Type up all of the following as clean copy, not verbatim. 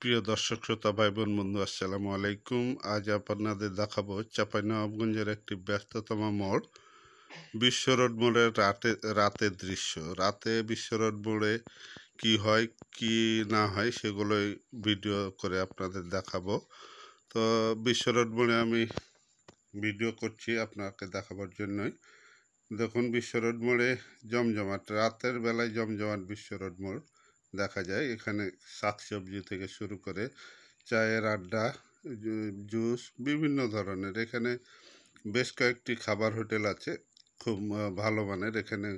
প্রিয় দর্শক শ্রোতা ভাই বোন বন্ধু আসসালামু আলাইকুম। আজ আপনাদের দেখাবো চাঁপাইনবাবগঞ্জের একটি ব্যস্ততম মোড় বিশ্ব রোড মোড়ের রাতের দৃশ্য। রাতে বিশ্ব রোড মোড়ে কি হয় কি না হয় সেগুলোই ভিডিও করে আপনাদের দেখাবো। তো বিশ্ব রোড মোড়ে আমি ভিডিও করছি আপনাকে দেখাবার জন্যই। দেখুন বিশ্ব রোড মোড়ে জমজমাট, রাতের বেলায় জমজমাট বিশ্ব রোড মোড় দেখা যায়। এখানে শাকসবজি থেকে শুরু করে চায়ের আড্ডা, জুস, বিভিন্ন ধরনের। এখানে বেশ কয়েকটি খাবার হোটেল আছে খুব ভালো মানের। এখানে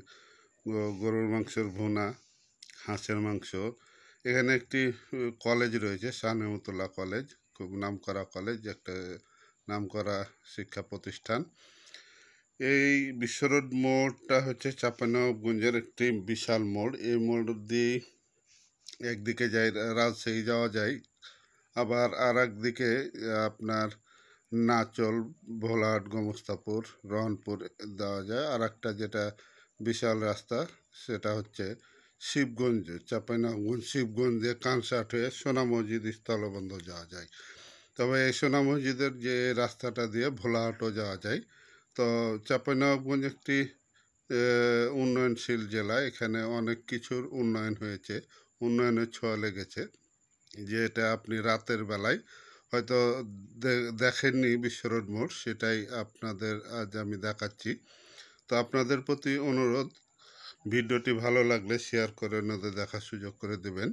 গরুর মাংসের ভুনা, হাঁসের মাংস। এখানে একটি কলেজ রয়েছে, শাহ-নেওয়াতুল্লাহ কলেজ, খুব নামকরা কলেজ, একটা নামকরা শিক্ষা প্রতিষ্ঠান। এই বিশ্ব রোড মোড়টা হচ্ছে চাঁপাইনবাবগঞ্জের একটি বিশাল মোড়। এই মোড় দিয়ে একদিকে যায় রাজশাহী যাওয়া যায়, আবার আর একদিকে আপনার নাচল, ভোলাহাট, গোমস্তাপুর, রহনপুর দেওয়া যায়। আর একটা যেটা বিশাল রাস্তা সেটা হচ্ছে শিবগঞ্জ, চাঁপাইনবাবগঞ্জ শিবগঞ্জে কানসাট হয়ে সোনা মসজিদ স্থলবন্দর যাওয়া যায়। তবে এই সোনা মসজিদের যে রাস্তাটা দিয়ে ভোলাহাটও যাওয়া যায়। তো চাঁপাইনবাবগঞ্জ একটি উন্নয়নশীল জেলা। এখানে অনেক কিছুর উন্নয়ন হয়েছে, উন্নয়নের ছোঁয়া লেগেছে, যেটা আপনি রাতের বেলায় হয়তো দেখেননি বিশ্ব রোড মোড়, সেটাই আপনাদের আজ আমি দেখাচ্ছি। তো আপনাদের প্রতি অনুরোধ, ভিডিওটি ভালো লাগলে শেয়ার করে অন্যদের দেখার সুযোগ করে দেবেন।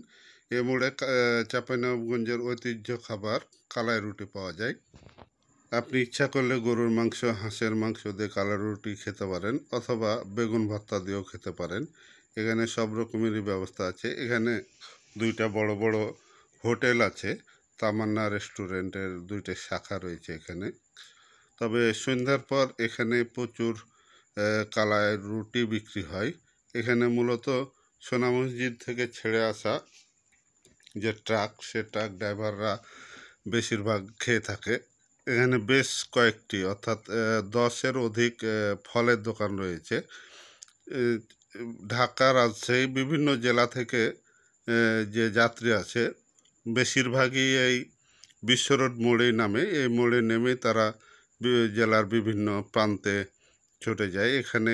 এ মোড়ে চাঁপাইনবাবগঞ্জের ঐতিহ্য খাবার কালাই রুটি পাওয়া যায়। আপনি ইচ্ছা করলে গরুর মাংস, হাঁসের মাংস দিয়ে কালাই রুটি খেতে পারেন, অথবা বেগুন ভর্তা দিয়েও খেতে পারেন। এখানে সব রকমেরই ব্যবস্থা আছে। এখানে দুইটা বড় বড় হোটেল আছে, তামান্না রেস্টুরেন্টের দুইটা শাখা রয়েছে এখানে। তবে সন্ধ্যার পর এখানে প্রচুর কালাই রুটি বিক্রি হয়। এখানে মূলত সোনা মসজিদ থেকে ছেড়ে আসা যে ট্রাক, সে ট্রাক ড্রাইভাররা বেশিরভাগ খেয়ে থাকে। এখানে বেশ কয়েকটি, অর্থাৎ 10-এর অধিক ফলের দোকান রয়েছে। ঢাকা, রাজশাহী, বিভিন্ন জেলা থেকে যে যাত্রী আছে বেশিরভাগই এই বিশ্ব রোড মোড়েই নামে। এই মোড়ে নেমে তারা জেলার বিভিন্ন প্রান্তে ছুটে যায়। এখানে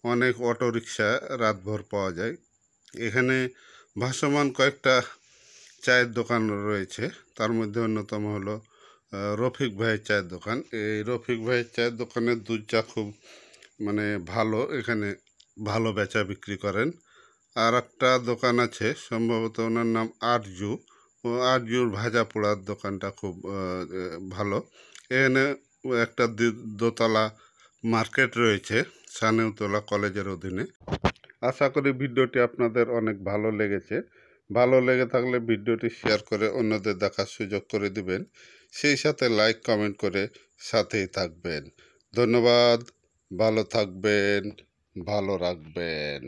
অনেক অটোরিকশা রাতভর পাওয়া যায়। এখানে ভাসমান কয়েকটা চায়ের দোকান রয়েছে, তার মধ্যে অন্যতম হলো রফিক ভাইয়ের চায়ের দোকান। এই রফিক ভাইয়ের চায়ের দোকানের দুধ চা খুব ভালো, এখানে ভালো বেচা বিক্রি করেন। আর একটা দোকান আছে, সম্ভবত ওনার নাম আরজু, ও আরজুর ভাজা পোড়ার দোকানটা খুব ভালো। এখানে একটা দোতলা মার্কেট রয়েছে শাহ-নেওয়াতুল্লাহ কলেজের অধীনে। আশা করি ভিডিওটি আপনাদের অনেক ভালো লেগেছে। ভালো লেগে থাকলে ভিডিওটি শেয়ার করে অন্যদের দেখার সুযোগ করে দিবেন, সেই সাথে লাইক কমেন্ট করে সাথেই থাকবেন। ধন্যবাদ, ভালো থাকবেন, ভালো রাখবেন।